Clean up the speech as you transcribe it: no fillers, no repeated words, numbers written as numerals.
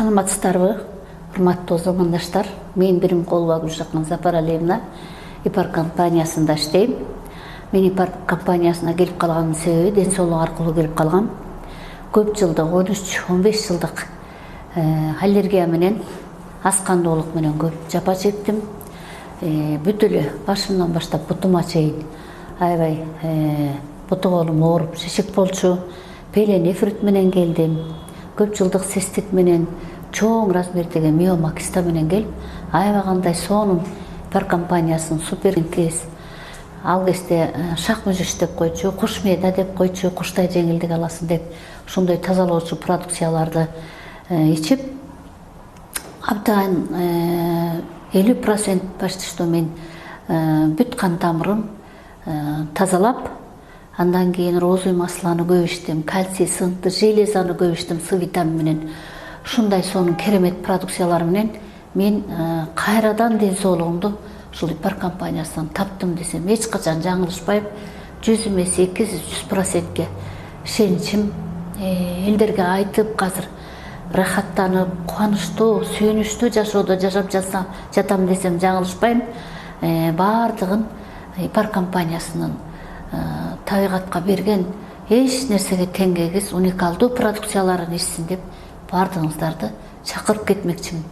Саламатсыздарбы, урматтуу замандаштар. Мен Биримкулова Гүлжакын Запаралиевна ИПАР компаниясында иштейм. Мен ИПАР компаниясына келип калганымдын себеби ден соолук аркылуу келип калгам. Көп жылдык 13-15 жылдык аллергия менен, ас кандуулук менен көп жапа чектим. Бүт эле башымдан баштап бутума чейин аябай буту колум ооруп, шишик болчу. Пеленефрит менен келдим. Көп жылдык цистит менен, чоң размердеги миома киста менен келип, аябагандай сонун ИПАР компаниясынын суперкез. Ал кезде шак-мүжүш деп койчу, куш мээда деп койчу, куштай жеңилдик аласың деп, ошондой тазалоочу продукцияларды ичип, абдан 50% почти что мен бүт кан тамырым тазалап, андан кийин розовый масланы көп иштем, кальций, сынты, железаны көп иштем, С витамин менен. Ушундай сонун керемет продукциялар менен мен кайрадан ден соолугумду ушул ИПАР компаниясынан таптым десем эч качан жаңылышпайм. 100 эмес 200% ишеничим, элдерге айтып, азыр рахаттанып, кубанычтуу, сүйүнүчтүү жашоодо жашап жатам десем жаңылышпайм. Бардыгын ИПАР компаниясынын табигатка берген эч нерсеге тең келгис уникалдуу продукцияларын ичсин деп бардыгыңыздарды чакырып кетмекчимин.